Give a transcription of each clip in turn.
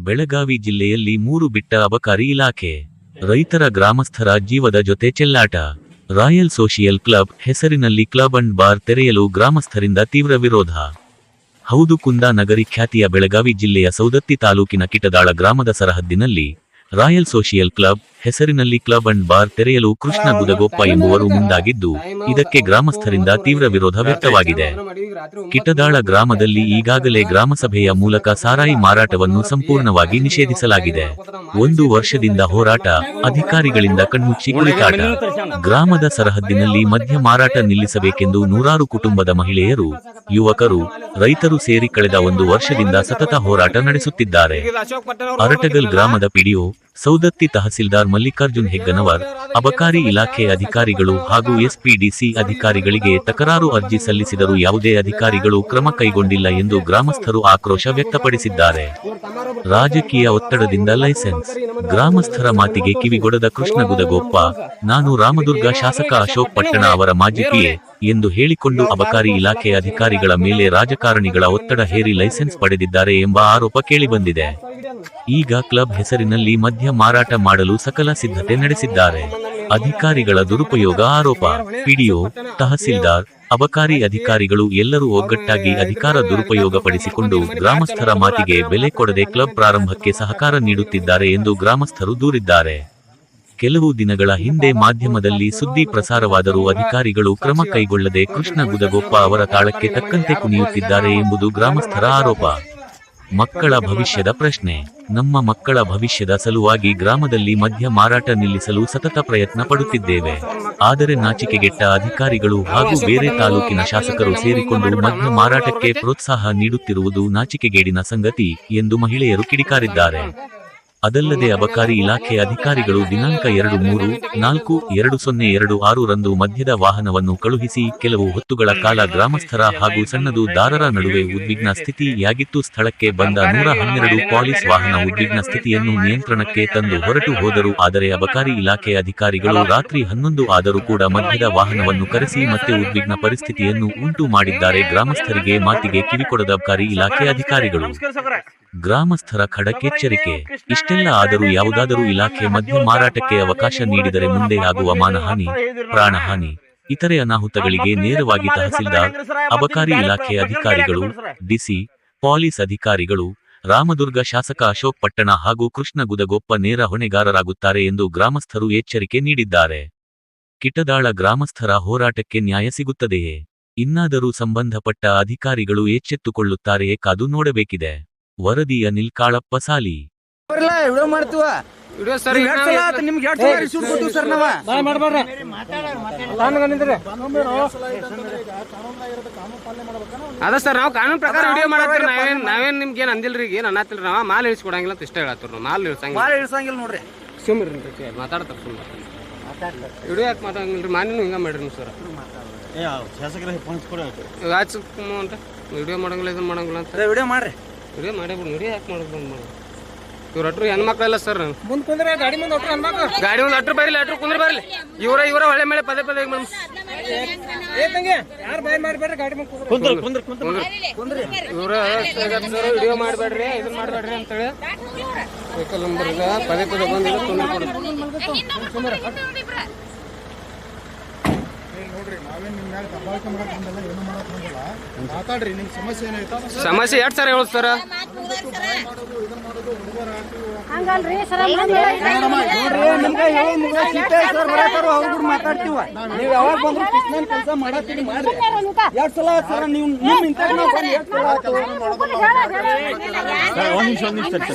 ಬೆಳಗಾವಿ ಜಿಲ್ಲೆಯಲ್ಲಿ 3 ಬಿಟ್ಟ ಅಬಕಾರಿ ಇಲಾಖೆ. ರೈತರ ಗ್ರಾಮಸ್ಥರ ಜೀವದ ಜೊತೆ ಚೆಲ್ಲಾಟ. ರಾಯಲ್ ಸೋಷಿಯಲ್ ಕ್ಲಬ್ ಹೆಸರಿನಲ್ಲಿ ಕ್ಲಬ್ ಅಂಡ್ ಬಾರ್ ತೆರೆಯಲು ಗ್ರಾಮಸ್ಥರಿಂದ ತೀವ್ರ ವಿರೋಧ. ಹೌದು, ಕುಂದಾನಗರಿ ಖ್ಯಾತಿಯ ಬೆಳಗಾವಿ ಜಿಲ್ಲೆಯ ಸೌದತ್ತಿ ತಾಲೂಕಿನ ಕಿಟದಾಳ ಗ್ರಾಮದ ಸರಹದ್ದಿನಲ್ಲಿ ರಾಯಲ್ ಸೋಷಿಯಲ್ ಕ್ಲಬ್ ಹೆಸರಿನಲ್ಲಿ ಕ್ಲಬ್ ಅಂಡ್ ಬಾರ್ ತೆರೆಯಲು ಕೃಷ್ಣ ಗುದಗೊಪ್ಪ ಎಂಬುವರು ಮುಂದಾಗಿದ್ದು, ಇದಕ್ಕೆ ಗ್ರಾಮಸ್ಥರಿಂದ ತೀವ್ರ ವಿರೋಧ ವ್ಯಕ್ತವಾಗಿದೆ. ಕಿಟದಾಳ ಗ್ರಾಮದಲ್ಲಿ ಈಗಾಗಲೇ ಗ್ರಾಮಸಭೆಯ ಮೂಲಕ ಸಾರಾಯಿ ಮಾರಾಟವನ್ನು ಸಂಪೂರ್ಣವಾಗಿ ನಿಷೇಧಿಸಲಾಗಿದೆ. 1 ವರ್ಷದಿಂದ ಹೋರಾಟ, ಅಧಿಕಾರಿಗಳಿಂದ ಕಣ್ಮುಚ್ಚಿ ಕುಳಿತಾಟ. ಗ್ರಾಮದ ಸರಹದ್ದಿನಲ್ಲಿ ಮದ್ಯ ಮಾರಾಟ ನಿಲ್ಲಿಸಬೇಕೆಂದು ನೂರಾರು ಕುಟುಂಬದ ಮಹಿಳೆಯರು, ಯುವಕರು, ರೈತರು ಸೇರಿ ಕಳೆದ 1 ವರ್ಷದಿಂದ ಸತತ ಹೋರಾಟ ನಡೆಸುತ್ತಿದ್ದಾರೆ. ಅರಟಗಲ್ ಗ್ರಾಮದ ಪಿಡಿಒ, ಸೌದತ್ತಿ ತಹಸೀಲ್ದಾರ್ ಮಲ್ಲಿಕಾರ್ಜುನ್ ಹೆಗ್ಗನವರ್, ಅಬಕಾರಿ ಇಲಾಖೆ ಅಧಿಕಾರಿಗಳು ಹಾಗೂ ಎಸ್ಪಿಡಿಸಿ ಅಧಿಕಾರಿಗಳಿಗೆ ತಕರಾರು ಅರ್ಜಿ ಸಲ್ಲಿಸಿದರೂ ಯಾವುದೇ ಅಧಿಕಾರಿಗಳು ಕ್ರಮ ಕೈಗೊಂಡಿಲ್ಲ ಎಂದು ಗ್ರಾಮಸ್ಥರು ಆಕ್ರೋಶ ವ್ಯಕ್ತಪಡಿಸಿದ್ದಾರೆ. ರಾಜಕೀಯ ಒತ್ತಡದಿಂದ ಲೈಸೆನ್ಸ್. ಗ್ರಾಮಸ್ಥರ ಮಾತಿಗೆ ಕಿವಿಗೊಡದ ಕೃಷ್ಣ ಗುದಗೊಪ್ಪ, ನಾನು ರಾಮದುರ್ಗ ಶಾಸಕ ಅಶೋಕ್ ಪಟ್ಟಣ ಅವರ ಮಾಜಿ ಪಿಎ ಎಂದು ಹೇಳಿಕೊಂಡು ಅಬಕಾರಿ ಇಲಾಖೆ ಅಧಿಕಾರಿಗಳ ಮೇಲೆ ರಾಜಕಾರಣಿಗಳ ಒತ್ತಡ ಹೇರಿ ಲೈಸೆನ್ಸ್ ಪಡೆದಿದ್ದಾರೆ ಎಂಬ ಆರೋಪ ಕೇಳಿಬಂದಿದೆ. ಈಗ ಕ್ಲಬ್ ಹೆಸರಿನಲ್ಲಿ ಮದ್ಯ ಮಾರಾಟ ಮಾಡಲು ಸಕಲ ಸಿದ್ಧತೆ ನಡೆಸಿದ್ದಾರೆ. ಅಧಿಕಾರಿಗಳ ದುರುಪಯೋಗ ಆರೋಪ. ಪಿಡಿಒ, ತಹಸೀಲ್ದಾರ್, ಅಬಕಾರಿ ಅಧಿಕಾರಿಗಳು ಎಲ್ಲರೂ ಒಗ್ಗಟ್ಟಾಗಿ ಅಧಿಕಾರ ದುರುಪಯೋಗ ಪಡಿಸಿಕೊಂಡು ಗ್ರಾಮಸ್ಥರ ಮಾತಿಗೆ ಬೆಲೆ ಕೊಡದೆ ಕ್ಲಬ್ ಪ್ರಾರಂಭಕ್ಕೆ ಸಹಕಾರ ನೀಡುತ್ತಿದ್ದಾರೆ ಎಂದು ಗ್ರಾಮಸ್ಥರು ದೂರಿದ್ದಾರೆ. ಕೆಲವು ದಿನಗಳ ಹಿಂದೆ ಮಾಧ್ಯಮದಲ್ಲಿ ಸುದ್ದಿ ಪ್ರಸಾರವಾದರೂ ಅಧಿಕಾರಿಗಳು ಕ್ರಮ ಕೈಗೊಳ್ಳದೆ ಕೃಷ್ಣ ಗುದಗೊಪ್ಪ ಅವರ ತಾಳಕ್ಕೆ ತಕ್ಕಂತೆ ಕುಣಿಯುತ್ತಿದ್ದಾರೆ ಎಂಬುದು ಗ್ರಾಮಸ್ಥರ ಆರೋಪ. ಮಕ್ಕಳ ಭವಿಷ್ಯದ ಪ್ರಶ್ನೆ. ನಮ್ಮ ಮಕ್ಕಳ ಭವಿಷ್ಯದ ಸಲುವಾಗಿ ಗ್ರಾಮದಲ್ಲಿ ಮದ್ಯ ಮಾರಾಟ ನಿಲ್ಲಿಸಲು ಸತತ ಪ್ರಯತ್ನ ಪಡುತ್ತಿದ್ದೇವೆ. ಆದರೆ ನಾಚಿಕೆಗೆಟ್ಟ ಅಧಿಕಾರಿಗಳು ಹಾಗೂ ಬೇರೆ ತಾಲೂಕಿನ ಶಾಸಕರು ಸೇರಿಕೊಂಡು ಮದ್ಯ ಮಾರಾಟಕ್ಕೆ ಪ್ರೋತ್ಸಾಹ ನೀಡುತ್ತಿರುವುದು ನಾಚಿಕೆಗೇಡಿನ ಸಂಗತಿ ಎಂದು ಮಹಿಳೆಯರು ಕಿಡಿಕಾರಿದ್ದಾರೆ. ಅದಲ್ಲದೆ ಅಬಕಾರಿ ಇಲಾಖೆ ಅಧಿಕಾರಿಗಳು ದಿನಾಂಕ 2-3-4-2026 ರಂದು ಮದ್ಯದ ವಾಹನವನ್ನು ಕಳುಹಿಸಿ ಕೆಲವು ಹೊತ್ತುಗಳ ಕಾಲ ಗ್ರಾಮಸ್ಥರ ಹಾಗೂ ಸಣ್ಣದುದಾರರ ನಡುವೆ ಉದ್ವಿಗ್ನ ಸ್ಥಿತಿಯಾಗಿತ್ತು. ಸ್ಥಳಕ್ಕೆ ಬಂದ 112 ಪೊಲೀಸ್ ವಾಹನ ಉದ್ವಿಗ್ನ ಸ್ಥಿತಿಯನ್ನು ನಿಯಂತ್ರಣಕ್ಕೆ ತಂದು ಹೊರಟು ಹೋದರು. ಆದರೆ ಅಬಕಾರಿ ಇಲಾಖೆ ಅಧಿಕಾರಿಗಳು ರಾತ್ರಿ 11 ಆದರೂ ಕೂಡ ಮದ್ಯದ ವಾಹನವನ್ನು ಕರೆಸಿ ಮತ್ತೆ ಉದ್ವಿಗ್ನ ಪರಿಸ್ಥಿತಿಯನ್ನು ಉಂಟು ಮಾಡಿದ್ದಾರೆ. ಗ್ರಾಮಸ್ಥರಿಗೆ ಮಾತಿಗೆ ಕಿವಿಕೊಡದ ಅಬಕಾರಿ ಇಲಾಖೆ ಅಧಿಕಾರಿಗಳು. ಗ್ರಾಮಸ್ಥರ ಖಡಕ್ ಎಚ್ಚರಿಕೆ. ಇಷ್ಟೆಲ್ಲ ಆದರೂ ಯಾವುದಾದರೂ ಇಲಾಖೆ ಮದ್ಯ ಮಾರಾಟಕ್ಕೆ ಅವಕಾಶ ನೀಡಿದರೆ ಮುಂದೆ ಆಗುವ ಮಾನಹಾನಿ, ಪ್ರಾಣಹಾನಿ, ಇತರೆ ಅನಾಹುತಗಳಿಗೆ ನೇರವಾಗಿ ತಹಸೀಲ್ದಾರ್, ಅಬಕಾರಿ ಇಲಾಖೆ ಅಧಿಕಾರಿಗಳು, ಡಿಸಿ, ಪೊಲೀಸ್ ಅಧಿಕಾರಿಗಳು, ರಾಮದುರ್ಗ ಶಾಸಕ ಅಶೋಕ್ ಪಟ್ಟಣ ಹಾಗೂ ಕೃಷ್ಣ ಗುದಗೊಪ್ಪ ನೇರ ಹೊಣೆಗಾರರಾಗುತ್ತಾರೆ ಎಂದು ಗ್ರಾಮಸ್ಥರು ಎಚ್ಚರಿಕೆ ನೀಡಿದ್ದಾರೆ. ಕಿಟದಾಳ ಗ್ರಾಮಸ್ಥರ ಹೋರಾಟಕ್ಕೆ ನ್ಯಾಯ ಸಿಗುತ್ತದೆಯೇ? ಇನ್ನಾದರೂ ಸಂಬಂಧಪಟ್ಟ ಅಧಿಕಾರಿಗಳು ಎಚ್ಚೆತ್ತುಕೊಳ್ಳುತ್ತಾರೆಯೇ? ಕಾದು ನೋಡಬೇಕಿದೆ. ವರದಿ ಅನಿಲ್ ಕಾಳಪ್ಪ ಸಾಲಿ. ಅದ ಸರ್, ನಾವು ಕಾನೂನು ಪ್ರಕಾರ ವಿಡಿಯೋ ಮಾಡತ್ತೀರಿ. ನಾವೇನ್ ನಿಮ್ಗೆ ಏನ್ ಅಂದಿಲ್ರಿ, ಏನ್ ಅನ್ನತ್ತಿಲ್ರಿ. ನಾವ್ ಮಾಲ್ ಇಳಿಸ್ಕೊಡಂಗಿಲ್ಲ ಅಂತ ಇಷ್ಟ ಹೇಳತ್ತೀರಿ. ಮಾಲ್ ಇಳಿಸಂಗಿಲ್ಲ ನೋಡ್ರಿ. ಸುಮ್ರಿ ಮಾತಾಡ್ತಾರ. ವಿಡಿಯೋ ಯಾಕೆ ಮಾತಾಡಂಗಿಲ್ರಿ? ಮಾನಿನೂ ಹಿಂಗ ಮಾಡ್ರಿ ಸರ್. ಅಂತ ವಿಡಿಯೋ ಮಾಡಂಗಿಲ್ಲ, ಇದನ್ನ ಮಾಡಂಗಿಲ್ಲ ಅಂತ ವಿಡಿಯೋ ಮಾಡ್ರಿ. ವಿಡಿಯೋ ಮಾಡೇಬಿಡು. ವಿಡಿಯೋ ಯಾಕೆ ಮಾಡೋದು? ಬಂದು ಮಾಡಿ. ಇವ್ರ ಅಟ್ರು ಹೆಣ್ಮಕ್ಳೆಲ್ಲ ಸರ್. ಗಾಡಿ ಮುಂದೆ ಅಟ್ರು ಬರಲಿ, ಅಟ್ರು ಕುಂದ್ರ ಬರಲಿ. ಇವರ ಹೊಳೆ ಮೇಲೆ ಪದೇ ಪದೇ ಇವ್ರ ವಿಡಿಯೋ ಮಾಡಬೇಡ್ರಿ, ಇದನ್ನ ಮಾಡಬೇಡ್ರಿ ಅಂತೇಳಿ ವೆಹಿಕಲ್ ನಂಬರ್ ಇಲ್ಲ. ಪದೇ ಪದೇ ಬಂದಿಲ್ಲ, ತೊಂದರೆ ಕೊಡುದು. ಸಮಸ್ಯೆ ಎಷ್ಟು ಸರ್ ಹೇಳುದು ಸರ್? ಮಾತಾಡ್ತೀವ. ನೀವು ಯಾವಾಗ ಬಂದ್ರು ಕೆಲಸ ಮಾಡತ್ತೀರಿ ಮಾಡ್ರಿ. 2 ಸಲ ಸರ್ ನೀವು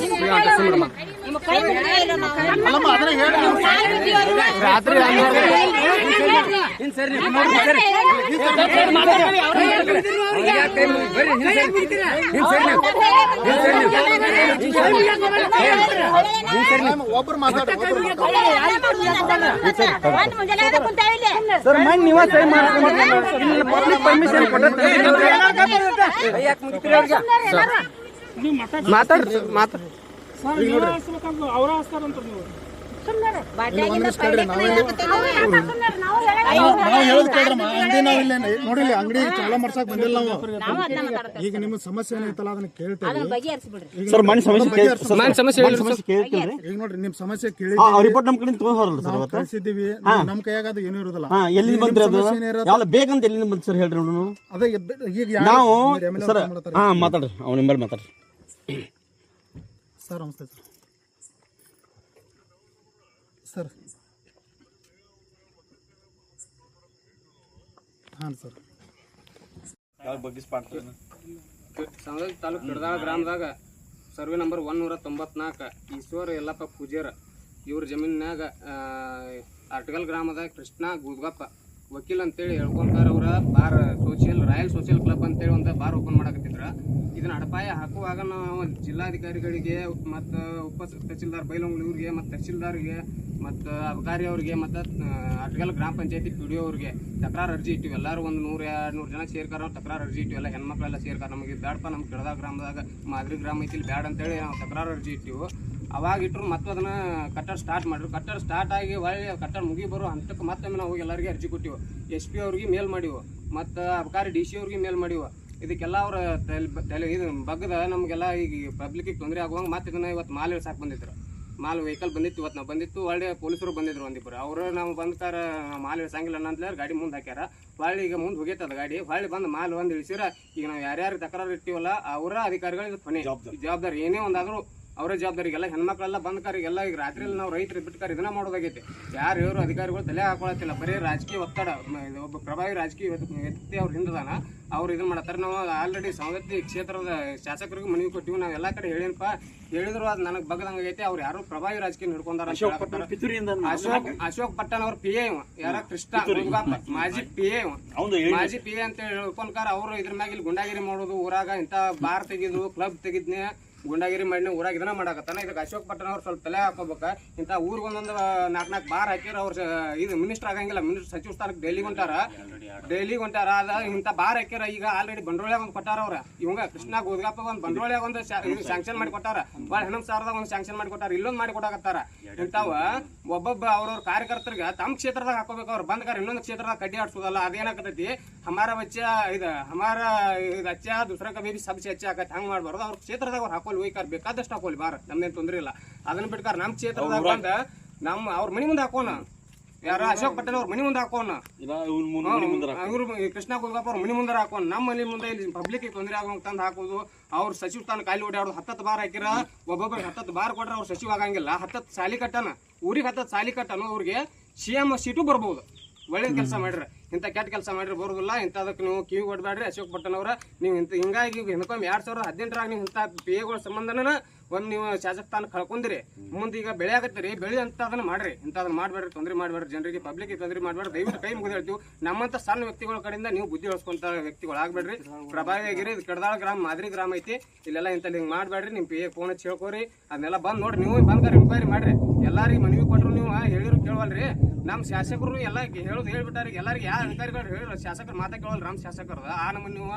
ರಾತ್ರಿ ಒಬ್ರು ಸರ್ ಮಣ್ಣು ನೀವ ಸೈ ಪಬ್ಲಿಕ್ ಪರ್ಮಿಷನ್ ಮಾತಾಡ್ರಿ. ನಾವು ಹೇಳೋದು ಕೇಳ್ರಮ್ಮ, ಅಂಗಡಿ ನಾವು ಇಲ್ಲಿ ನೋಡಿಲ್ಲ, ಅಂಗಡಿ ಚಾಲ ಮಾಡ್ಸಕ್ ಬಂದಿಲ್ಲ ನಾವು. ಈಗ ನಿಮ್ಮ ಸಮಸ್ಯೆ ಏನೈತಲ್ಲ ಅದನ್ನ ಕೇಳ್ತೇವೆ. ಸರ್ ಮನೆ ಸಮಸ್ಯೆ ಈಗ ನೋಡ್ರಿ ನಿಮ್ ಸಮಸ್ಯೆ ಕೇಳಿ ರಿಪೋರ್ಟ್ ನಮ್ ಕಡೆ ತಗೊಂಡ್ರಲ್ಲ ಸರ್ ಅವತ್ತು ಕಳ್ಸಿದ್ದೀವಿ. ನಮ್ ಕೈಯಾಗ ಅದು ಏನೂ ಇರೋದಿಲ್ಲ. ಎಲ್ಲಿ ಬಂದ್ರಿ ಅದು ಯಾವ ಬೇಕಂತ ಎಲ್ಲಿಂದ ಬಂತು ಸರ್ ಹೇಳ್ರಿ ನೋಡು. ಅದೇ ಈಗ ನಾವು ಸರ್ ಮಾತಾಡ್ರಿ ಅವ್ನ ನಿಂಬಲ್ಲಿ ಮಾತಾಡ್ರಿ ಸರ್. ನಮಸ್ತೆ ಸರ್. ಹಾಂ ಸರ್. ಸಂಗತಿ ತಾಲೂಕು ಕಿಡದಾಳ ಗ್ರಾಮದಾಗ ಸರ್ವೆ ನಂಬರ್ 194 ಈಶ್ವರ ಯಲ್ಲಪ್ಪ ಪೂಜಾರ ಇವ್ರ ಜಮೀನಿನಾಗ ಅಟ್ಗಲ್ ಗ್ರಾಮದ ಕೃಷ್ಣ ಗುದ್ಗಪ್ಪ ವಕೀಲ್ ಅಂತೇಳಿ ಹೇಳ್ಕೊಂತಾರ. ಅವ್ರ ಬಾರ್ ರಾಯಲ್ ಸೋಷಿಯಲ್ ಕ್ಲಬ್ ಅಂತೇಳಿ ಒಂದು ಬಾರ್ ಓಪನ್ ಮಾಡಕತ್ತಿದ್ರ. ಇದನ್ನ ಅಡಪಾಯ ಹಾಕುವಾಗ ನಾವು ಜಿಲ್ಲಾಧಿಕಾರಿಗಳಿಗೆ ಮತ್ತು ಉಪ ತಹಸೀಲ್ದಾರ್ ಬೈಲೊಂಗ್ಳೂರಿಗೆ ಮತ್ತು ತಹಸೀಲ್ದಾರ್ಗೆ ಮತ್ತು ಅಬಕಾರಿ ಅವ್ರಿಗೆ ಮತ್ತು ಅಟ್ಗಲ್ ಗ್ರಾಮ ಪಂಚಾಯತಿ PDO ಅವ್ರಿಗೆ ತಕರಾರು ಅರ್ಜಿ ಇಟ್ಟಿವಿ. ಎಲ್ಲರೂ ಒಂದು 100-200 ಜನ ಸೇರ್ಕಾರ ತಕರಾರು ಅರ್ಜಿ ಇಟ್ಟಿವಿ. ಎಲ್ಲ ಹೆಣ್ಮಕ್ಳೆಲ್ಲ ಸೇರ್ಕಾರ. ನಮಗೆ ಬ್ಯಾಡಪ್ಪ, ನಮ್ಮ ಕಿಡದ ಗ್ರಾಮದಾಗ ಮಾದರಿ ಗ್ರಾಮ ಐತಿ, ಇಲ್ಲಿ ಬ್ಯಾಡ ಅಂತೇಳಿ ನಾವು ತಕರಾರು ಅರ್ಜಿ ಇಟ್ಟಿವು. ಅವಾಗ ಇಟ್ಟರು ಮತ್ತು ಅದನ್ನು ಕಟ್ಟಡ ಸ್ಟಾರ್ಟ್ ಮಾಡಿದ್ರು. ಕಟ್ಟಡ ಸ್ಟಾರ್ಟ್ ಆಗಿ ಒಳ್ಳೆ ಕಟ್ಟಡ ಮುಗಿ ಬರೋ ಹಂತಕ್ಕೆ ಮತ್ತೊಮ್ಮೆ ನಾವು ಹೋಗಿ ಎಲ್ಲರಿಗೆ ಅರ್ಜಿ ಕೊಟ್ಟಿವು. SP ಅವ್ರಿಗೆ ಮೇಲ್ ಮಾಡಿವು ಮತ್ತು ಅಬಕಾರಿ DC ಅವ್ರಿಗೆ ಮೇಲ್ ಮಾಡಿವು. ಇದಕ್ಕೆಲ್ಲ ಅವ್ರ ತಲೆ ಇದು ಬಗ್ಗದ ನಮಗೆಲ್ಲ ಈಗ ಪಬ್ಲಿಕ್ಕಿಗೆ ತೊಂದರೆ ಆಗುವಂಗೆ ಮತ್ತೆ ಇದನ್ನು ಇವತ್ತು ಮಾಲ್ ಇಳ್ಸಾಕೆ ಬಂದಿದ್ರು. ಮಾಲ್ ವೆಹಿಕಲ್ ಬಂದಿತ್ತು, ಇವತ್ತು ನಾವು ಬಂದಿತ್ತು. ಒಳ್ಳೆ ಪೊಲೀಸರು ಬಂದಿದ್ರು ಒಂದಿಬ್ಬರು. ಅವರು ನಾವು ಬಂದ್ಕಾರ ಮಾಲ್ ಇಳ್ಸಂಗಿಲ್ಲ ಅನ್ನಂತಲೇ ಗಾಡಿ ಮುಂದೆ ಹಾಕ್ಯಾರ. ಹೊಳ್ಳಿ ಈಗ ಮುಂದೆ ಹೋಗೈತದ ಗಾಡಿ. ಹೊಳ್ಳಿ ಬಂದು ಮಾಲ್ ಒಂದು ಇಳಿಸಿರ ಈಗ ನಾವು ಯಾರ್ಯಾರು ತಕರಾರು ಇಟ್ಟಿವಲ್ಲ ಅವರ ಅಧಿಕಾರಿಗಳು ಇದು ಕೊನೆ ಜವಾಬ್ದಾರಿ. ಏನೇ ಒಂದಾದರೂ ಅವರೇ ಜವಾಬ್ದಾರಿಗೆಲ್ಲ ಹೆಣ್ಮಕ್ಳೆಲ್ಲ ಬಂದ್ಕಾರಿಗೆಲ್ಲ ಈಗ ರಾತ್ರಿಯಲ್ಲಿ ನಾವು ರೈತರು ಬಿಟ್ಕಾರಿ ಇದನ್ನ ಮಾಡೋದಾಗೈತೆ. ಯಾರು ಇವರು ಅಧಿಕಾರಿಗಳು ತಲೆ ಹಾಕೊಳತ್ತಿಲ್ಲ. ಬರೀ ರಾಜಕೀಯ ಒತ್ತಡ. ಒಬ್ಬ ಪ್ರಭಾವಿ ರಾಜಕೀಯ ವ್ಯಕ್ತಿ ಅವ್ರು ಹಿಂದದಾನ, ಅವ್ರು ಇದನ್ನ ಮಾಡತ್ತಾರೆ. ನಾವು ಆಲ್ರೆಡಿ ಸವದತ್ತಿ ಕ್ಷೇತ್ರದ ಶಾಸಕರಿಗೂ ಮನವಿ ಕೊಟ್ಟಿವಿ. ನಾವು ಎಲ್ಲ ಕಡೆ ಹೇಳಿನಪ್ಪ, ಹೇಳಿದ್ರು ಅದು ನನಗೆ ಬಗ್ಗದಂಗೈತೆ. ಅವ್ರು ಯಾರು ಪ್ರಭಾವಿ ರಾಜಕೀಯ ಹಿಡ್ಕೊಂಡಾರ. ಅಶೋಕ್ ಪಟ್ಟಣ ಅವ್ರ PA ಯಾರ ಕೃಷ್ಣ ಗುದ್ಗಪ್ಪ ಮಾಜಿ PA ಅಂತ ಹೇಳಿ ಹೇಳ್ಕೊಂಡ್ಕಾರ. ಅವರು ಇದ್ರ ಮ್ಯಾಗ ಇಲ್ಲಿ ಗುಂಡಾಗಿರಿ ಮಾಡೋದು, ಊರಾಗ ಇಂಥ ಬಾರ್ ತೆಗಿದ್ರು, ಕ್ಲಬ್ ತೆಗಿದ್ನೆ, ಗುಂಡಾಗಿರಿ ಮಾಡಿ ಊರಾಗ ಇದನ್ನ ಮಾಡಕತ್ತಾನ. ಇದಕ್ಕೆ ಅಶೋಕ್ ಪಟ್ಟಣ ಅವ್ರು ಸ್ವಲ್ಪ ತಲೆ ಹಾಕೋಬೇಕ. ಇಂಥ ಊರಿಗೆ ಒಂದೊಂದು 4 ಬಾರ್ ಹಾಕಿರ ಅವ್ರು ಇದು ಮಿನಿಸ್ಟರ್ ಆಗಂಗಿಲ್ಲ. ಮಿನಿಸ್ಟರ್ ಸಚಿವ ಸ್ಥಾನಕ್ಕೆ ಡೆಲ್ಲಿಗೆ ಹೊಂಟಾರ. ಅದ ಇಂಥ ಬಾರ್ ಹಾಕ್ಯಾರ. ಈಗ ಆಲ್ರೆಡಿ ಬಂಡವಾಳ ಒಂದು ಕೊಟ್ಟಾರ. ಅವ್ರ ಇವಂಗ ಕೃಷ್ಣ ಗುದ್ಗಪ್ಪ ಒಂದು ಬಂಡವಾಳ ಒಂದು ಇದು ಸ್ಯಾಂಕ್ಷನ್ ಮಾಡಿ ಕೊಟ್ಟಾರ. ಭಾಳ 11,000 ಒಂದು ಸ್ಯಾಂಕ್ಷನ್ ಮಾಡಿ ಕೊಟ್ಟಾರ. ಇಲ್ಲೊಂದು ಮಾಡಿ ಕೊಟ್ಟಾಕತ್ತಾರ. ಇಂಥವ ಒಬ್ಬೊಬ್ಬ ಅವ್ರವ್ರ ಕಾರ್ಯಕರ್ತರಿಗೆ ತಮ್ಮ ಕ್ಷೇತ್ರದಾಗ ಹಾಕೋಬೇಕು. ಅವ್ರು ಬಂದ್ಕಾರ ಇನ್ನೊಂದು ಕ್ಷೇತ್ರದಾಗ ಕಡ್ಡಿ ಆಡ್ಸೋದಲ್ಲ. ಅದೇನಾಕತೈತಿ, ಹಮಾರ ಬಚ್ಚ ಇದು ಹಮಾರ ಇದು ಅಚ್ಚ ದೂಸರ ಕಬಿ ಸಬ್ಸಿ ಅಚ್ಚ ಆಕತಿ. ಹಂಗೆ ಮಾಡ್ಬಾರ್ದು. ಅವ್ರ ಕ್ಷೇತ್ರದಾಗ ಅವ್ರು ಹಾಕೋಲಿ ಹೋಯ್ಕಾರ, ಬೇಕಾದಷ್ಟು ಹಾಕೋಲಿ ಬಾರ್, ನಮ್ದೇನು ತೊಂದರೆ ಇಲ್ಲ. ಅದನ್ನ ಬಿಟ್ಕಾರ ನಮ್ಮ ಕ್ಷೇತ್ರದಾಗ ಬಂದ ನಮ್ಮ ಅವ್ರ ಮನಿ ಮುಂದೆ ಹಾಕೋಣ. ಯಾರ ಅಶೋಕ್ ಪಟ್ಟಣ ಅವ್ರ ಮನಿ ಮುಂದೆ ಹಾಕೋಣ. ಇವ್ರು ಕೃಷ್ಣ ಗುದ್ಗಪ್ಪ ಅವ್ರ ಮನಿ ಮುಂದೆ ಹಾಕೋಣ. ನಮ್ಮ ಮನಿ ಮುಂದೆ ಇಲ್ಲಿ ಪಬ್ಲಿಕ್ ತೊಂದರೆ ಆಗೋಂಗ್ ತಂದು ಹಾಕೋದು. ಅವ್ರ ಸಚಿವ ಸ್ಥಾನ ಖಾಲಿ ಓಡಾಡೋದು. 10 ಬಾರ್ ಹಾಕಿರ, ಒಬ್ಬೊಬ್ಬರಿಗೆ 10 ಬಾರ್ ಕೊಟ್ರೆ ಅವ್ರು ಸಚಿವ ಆಗಂಗಿಲ್ಲ. 10 ಸಾಲಿ ಕಟ್ಟನ, ಊರಿಗೆ 10 ಸಾಲಿ ಕಟ್ಟನು. ಅವ್ರಿಗೆ CM ಸೀಟು ಬರ್ಬೋದು. ಒಳ್ಳೇದು ಕೆಲಸ ಮಾಡ್ರಿ. ಇಂಥ ಕೆಟ್ಟ ಕೆಲಸ ಮಾಡ್ರಿ ಬರೋದಿಲ್ಲ. ಇಂಥದಕ್ಕೆ ನೀವು ಕಿವಿ ಕೊಡ್ಬೇಡ್ರಿ. ಅಶೋಕ್ ಪಟ್ಟಣವ್ರ ನೀವು ಇಂಥ ಹಿಂಗಾಗಿ ಹಿಂದಕ್ಕೊಮ್ಮೆ 2018ರಾಗ ನೀವು ಇಂಥ PAಗಳ ಸಂಬಂಧನ ಒಂದು ನೀವು ಶಾಸಕ ಸ್ಥಾನ ಕಳ್ಕೊಂಡ್ರಿ. ಮುಂದೆ ಈಗ ಬೆಳೆ ಆಗತ್ತೀರಿ, ಬೆಳೆ ಅಂತ ಅದನ್ನ ಮಾಡ್ರಿ. ಇಂಥದನ್ನ ಮಾಡಬೇಡ್ರಿ, ತೊಂದರೆ ಮಾಡಬೇಡ್ರಿ, ಜನರಿಗೆ ಪಬ್ಲಿಕ್ಗೆ ತೊಂದರೆ ಮಾಡಬೇಡ್ರಿ. ದಯವಿಟ್ಟು ಕೈ ಮುಗಿದು ಹೇಳ್ತೀವಿ. ನಮ್ಮಂಥ ಸಣ್ಣ ವ್ಯಕ್ತಿಗಳ ಕಡೆಯಿಂದ ನೀವು ಬುದ್ಧಿ ಹೇಳ್ಕೊಂತ ವ್ಯಕ್ತಿಗಳು ಆಗ್ಬೇಡ್ರಿ. ಪ್ರಭಾವಿಯಾಗಿರಿ. ಇದು ಕಿಡದಾಳ ಗ್ರಾಮ ಮಾದರಿ ಗ್ರಾಮ ಐತಿ. ಇಲ್ಲೆಲ್ಲ ಇಂಥಲ್ಲಿ ಹಿಂಗೆ ಮಾಡಬೇಡ್ರಿ. ನಿಮ್ಮ PA ಫೋನ್ ಹಚ್ಚಿ ಹೇಳ್ಕೋರಿ. ಅದನ್ನೆಲ್ಲ ಬಂದು ನೋಡ್ರಿ. ನೀವು ಬಂದ್ಕಾರ ಎನ್ಕ್ವೈರಿ ಮಾಡ್ರಿ. ಎಲ್ಲರಿಗೆ ಮನವಿ ಕೊಟ್ಟರು ನೀವು ಹೇಳಿರು ಕೇಳವಲ್ರಿ. ನಮ್ಮ ಶಾಸಕರು ಎಲ್ಲ ಹೇಳ್ಬಿಟ್ಟಾರ. ಎಲ್ಲರಿಗೆ ಯಾವ ಅಧಿಕಾರಿಗಳು ಹೇಳಿದ್ರು ಶಾಸಕರು ಮಾತಾ ಕೇಳೋಲ್ಲ. ನಮ್ಮ ಶಾಸಕರು ಆ ನಮ್ಮನ್ನು ನೀವು